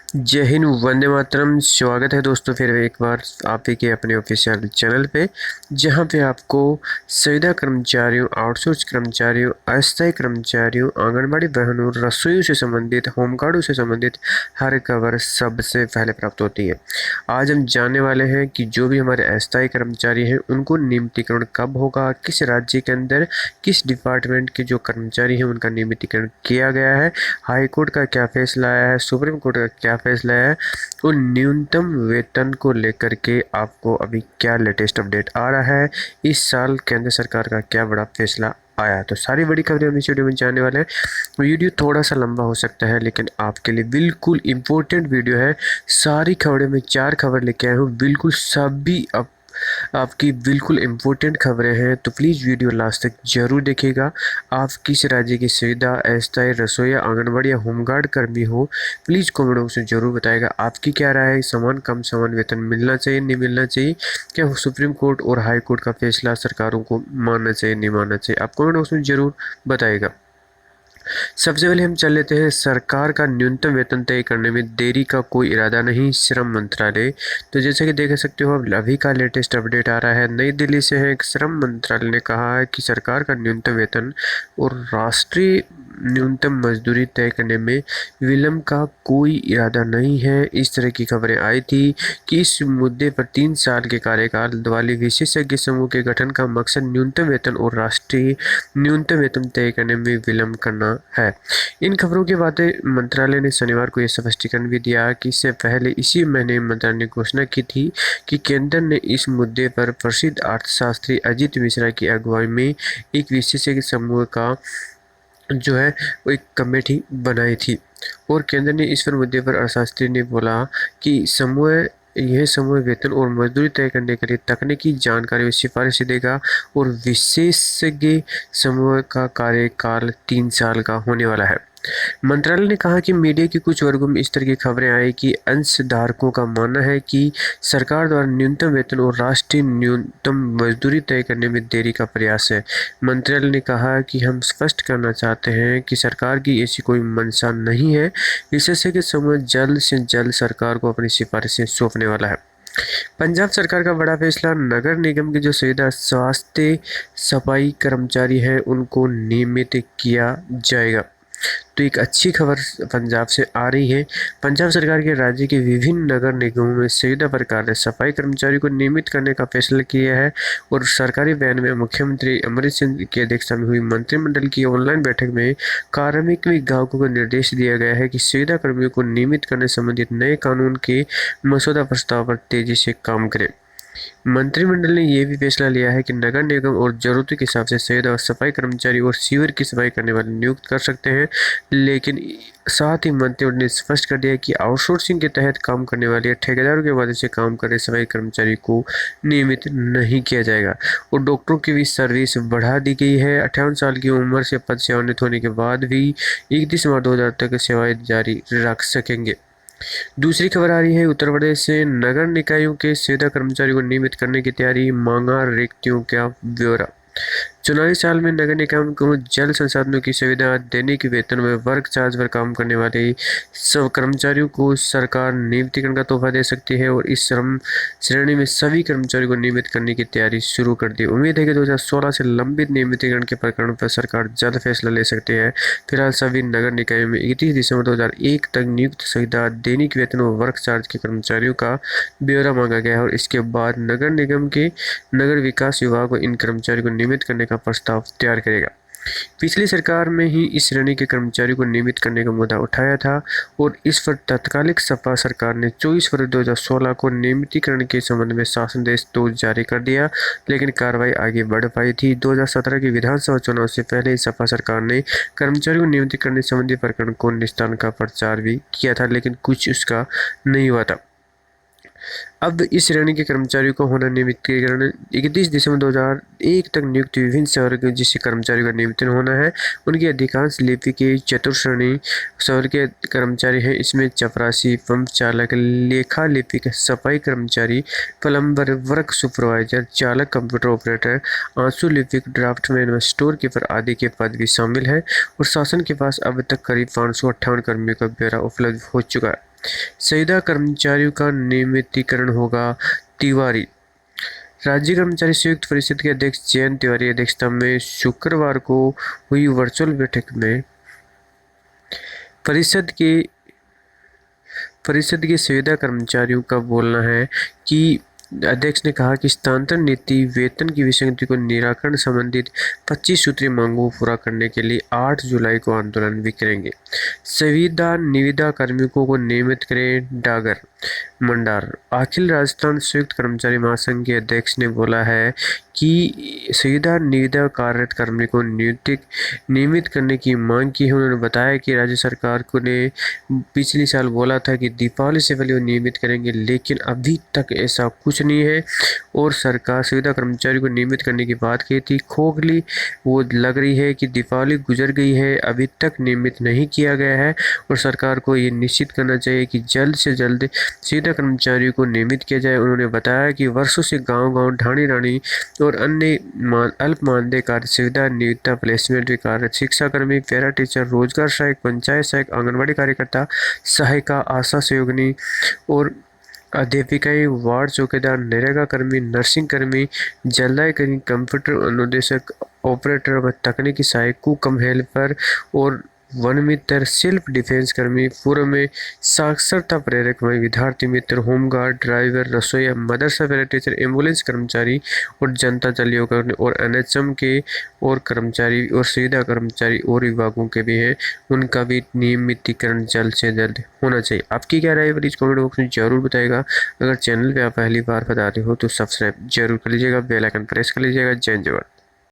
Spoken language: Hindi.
जय हिंद, वंदे मातरम। स्वागत है दोस्तों फिर एक बार आप ही के अपने ऑफिशियल चैनल पे, जहां पे आपको संविदा कर्मचारियों, आउटसोर्स कर्मचारियों, अस्थायी कर्मचारियों, आंगनबाड़ी बहनों, रसोइयों से संबंधित, होमगार्डों से संबंधित हर खबर सबसे पहले प्राप्त होती है। आज हम जानने वाले हैं कि जो भी हमारे अस्थायी कर्मचारी हैं उनको नियमितीकरण कब होगा, किस राज्य के अंदर किस डिपार्टमेंट के जो कर्मचारी हैं उनका नियमितीकरण किया गया है, हाई कोर्ट का क्या फैसला आया है, सुप्रीम कोर्ट का क्या फैसला है, और न्यूनतम वेतन को लेकर के आपको अभी क्या लेटेस्ट अपडेट आ रहा है, इस साल केंद्र सरकार का क्या बड़ा फैसला आया। तो सारी बड़ी खबरें हम इस वीडियो में जानने वाले हैं। वीडियो थोड़ा सा लंबा हो सकता है लेकिन आपके लिए बिल्कुल इम्पोर्टेंट वीडियो है। सारी खबरें मैं 4 खबर लेके आया हूँ, बिल्कुल सभी आपकी बिल्कुल इम्पोर्टेंट खबरें हैं, तो प्लीज़ वीडियो लास्ट तक जरूर देखिएगा। आप किस राज्य की सुविधा, अस्थायी, रसोईया, आंगनबाड़ी या होमगार्ड कर्मी हो, प्लीज़ कमेंट बॉक्स में जरूर बताएगा आपकी क्या राय है। समान कम समान वेतन मिलना चाहिए, नहीं मिलना चाहिए, क्या सुप्रीम कोर्ट और हाई कोर्ट का फैसला सरकारों को मानना चाहिए, नहीं मानना चाहिए, आप कमेंट बॉक्स में जरूर बताएगा। सबसे पहले हम चल लेते हैं, सरकार का न्यूनतम वेतन तय करने में देरी का कोई इरादा नहीं, श्रम मंत्रालय। तो जैसे कि देख सकते हो, अब अभी का लेटेस्ट अपडेट आ रहा है नई दिल्ली से है। श्रम मंत्रालय ने कहा है कि सरकार का न्यूनतम वेतन और राष्ट्रीय न्यूनतम मजदूरी तय करने में विलंब का कोई इरादा नहीं है। इस तरह की खबरें आई थी कि इस मुद्दे पर 3 साल के कार्यकाल वाले विशेषज्ञ समूह के गठन का मकसद न्यूनतम वेतन और राष्ट्रीय न्यूनतम वेतन तय करने में विलंब करना है। इन खबरों के बाद मंत्रालय ने शनिवार को यह स्पष्टीकरण भी दिया कि इससे पहले इसी महीने मंत्रालय ने घोषणा की थी कि केंद्र ने इस मुद्दे पर प्रसिद्ध अर्थशास्त्री अजीत मिश्रा की अगुवाई में एक विशेषज्ञ समूह का जो है वो एक कमेटी बनाई थी, और केंद्र ने इस पर मुद्दे पर अर्थशास्त्री ने बोला कि यह समूह वेतन और मजदूरी तय करने के लिए तकनीकी जानकारी और सिफारिश देगा, और विशेषज्ञ समूह का कार्यकाल 3 साल का होने वाला है। मंत्रालय ने कहा कि मीडिया के कुछ वर्गों में इस तरह की खबरें आई कि अंशधारकों का मानना है कि सरकार द्वारा न्यूनतम वेतन और राष्ट्रीय न्यूनतम मजदूरी तय करने में देरी का प्रयास है। मंत्रालय ने कहा कि हम स्पष्ट करना चाहते हैं कि सरकार की ऐसी कोई मंशा नहीं है। विशेषज्ञ समूह जल्द से जल्द सरकार को अपनी सिफारिशें सौंपने वाला है। पंजाब सरकार का बड़ा फैसला, नगर निगम की जो सुविधा स्वास्थ्य सफाई कर्मचारी हैं उनको नियमित किया जाएगा। तो एक अच्छी खबर पंजाब से आ रही है। पंजाब सरकार के राज्य के विभिन्न नगर निगमों में संविदा प्रकार ने सफाई कर्मचारी को नियमित करने का फैसला किया है, और सरकारी बयान में मुख्यमंत्री अमरिंदर सिंह की अध्यक्षता में हुई मंत्रिमंडल की ऑनलाइन बैठक में कार्मिक विभागों को निर्देश दिया गया है कि संविदा कर्मियों को नियमित करने संबंधित नए कानून के मसौदा प्रस्ताव पर तेजी से काम करें। मंत्रिमंडल ने यह भी फैसला लिया है कि नगर निगम और जरूरतों के हिसाब से संविदा और सफाई कर्मचारी और सीवर की सफाई करने वाले नियुक्त कर सकते हैं, लेकिन साथ ही मंत्रिमंडल ने स्पष्ट कर दिया कि आउटसोर्सिंग के तहत काम करने वाले ठेकेदारों के मदद से काम कर रहे सफाई कर्मचारी को नियमित नहीं किया जाएगा। और डॉक्टरों की भी सर्विस बढ़ा दी गई है। 58 साल की उम्र से पद सेवानिवृत्त होने के बाद भी 31 मार्च 2000 तक सेवाएं जारी रख सकेंगे। दूसरी खबर आ रही है उत्तर प्रदेश से, नगर निकायों के संविदा कर्मचारियों को नियमित करने की तैयारी, मांगा रिक्तियों का ब्यौरा। चुनावी साल में नगर निकायों को जल संसाधनों की सुविधा देने के वेतन में वर्क चार्ज पर काम करने वाले सब कर्मचारियों को सरकार नियमितीकरण का तोहफा दे सकती है, और इस श्रम श्रेणी में सभी कर्मचारियों को नियमित करने की तैयारी शुरू कर दी। उम्मीद है कि 2016 से लंबित नियमितीकरण के प्रकरण पर सरकार जल्द फैसला ले सकती है। फिलहाल सभी नगर निकायों में 31 दिसंबर 2001 तक नियुक्त सुविधा, दैनिक वेतन और वर्क चार्ज के कर्मचारियों का ब्यौरा मांगा गया है, और इसके बाद नगर निगम के नगर विकास विभाग इन कर्मचारियों को नियमित करने का प्रस्ताव तैयार करेगा। पिछली सरकार में ही इस श्रेणी के कर्मचारियों को नियमित करने का मुद्दा उठाया था, और इस पर तत्कालिक सपा सरकार ने 24 फरवरी 2016 को नियमितीकरण के संबंध में शासनादेश तो जारी कर दिया, लेकिन कार्रवाई आगे बढ़ पाई थी। 2017 के विधानसभा चुनाव से पहले ही सपा सरकार ने कर्मचारियों को नियमित करने संबंधी प्रकरण को निस्तारण का प्रचार भी किया था, लेकिन कुछ उसका नहीं हुआ था। अब इस श्रेणी के कर्मचारियों को होना नियमितीकरण 31 दिसंबर 2001 तक नियुक्त विभिन्न शहर के जिस कर्मचारियों का नियमितन होना है, उनकी अधिकांश लिपि के चतुर्श्रेणी शहर के कर्मचारी हैं। इसमें चपरासी, पंप चालक, लेखा लिपिक, सफाई कर्मचारी, प्लम्बर, वर्क सुपरवाइजर, चालक, कंप्यूटर ऑपरेटर, आंसू लिपिक, ड्राफ्टमैन, स्टोर कीपर आदि के पद भी शामिल है। और शासन के पास अब तक करीब 558 कर्मियों का ब्यौरा उपलब्ध हो चुका है। संविदा कर्मचारियों का नियमितीकरण होगा। तिवारी। राज्य कर्मचारी संयुक्त परिषद के अध्यक्ष जयंत तिवारी की अध्यक्षता में शुक्रवार को हुई वर्चुअल बैठक में परिषद के संविदा कर्मचारियों का बोलना है कि अध्यक्ष ने कहा कि स्थानांतरण नीति वेतन की विसंगति को निराकरण संबंधित 25 सूत्रीय मांगों को पूरा करने के लिए 8 जुलाई को आंदोलन भी करेंगे। संविदा निविदा कार्मिकों को नियमित करें। डागर मंडार। अखिल राजस्थान संयुक्त कर्मचारी महासंघ के अध्यक्ष ने बोला है कि संविदा निविदा कार्यरत कार्मिकों को नियमित करने की मांग की है। उन्होंने बताया कि राज्य सरकार को ने पिछले साल बोला था कि दीपावली से पहले वो नियमित करेंगे, लेकिन अभी तक ऐसा कुछ नहीं है और सरकार संविदा कर्मचारी को नियमित करने की बात की थी। खोखली वो लग रही है कि दीपावली गुजर गई है, अभी तक नियमित नहीं किया गया है और सरकार को ये निश्चित करना चाहिए कि जल्द से जल्द संविदा कर्मचारियों को नियमित किया जाए। उन्होंने बताया कि वर्षों से गांव-गांव, ढाणी-ढाणी और अन्य अल्प मानदेय कार्य संविदा नियोक्ता प्लेसमेंट में कार्यरत शिक्षाकर्मी, पैरा टीचर, रोजगार सहायक, पंचायत सहायक, आंगनबाड़ी कार्यकर्ता, सहायिका, आशा सहयोगिनी और अध्यापिकाएं, वार्ड चौकीदार, नरेगा कर्मी, नर्सिंग कर्मी, जल्दाई कर्मी, कंप्यूटर अनुदेशक, ऑपरेटर व तकनीकी सहायक, कुक कम हेल्पर और वन मित्र, सेल्फ डिफेंस कर्मी, पूर्व में साक्षरता प्रेरक में विद्यार्थी मित्र, होमगार्ड, ड्राइवर, रसोईया, मदरसा पैरा टीचर, एम्बुलेंस कर्मचारी और जनता जल योजना और एनएचएम के और कर्मचारी और संविदा कर्मचारी और विभागों के भी हैं, उनका भी नियमितीकरण जल्द से जल्द होना चाहिए। आपकी क्या राय है प्लीज कमेंट बॉक्स में जरूर बताइएगा। अगर चैनल पे आप पहली बार बताते हो तो सब्सक्राइब जरूर कर लीजिएगा, बेल आइकन प्रेस कर लीजिएगा। जय जवान।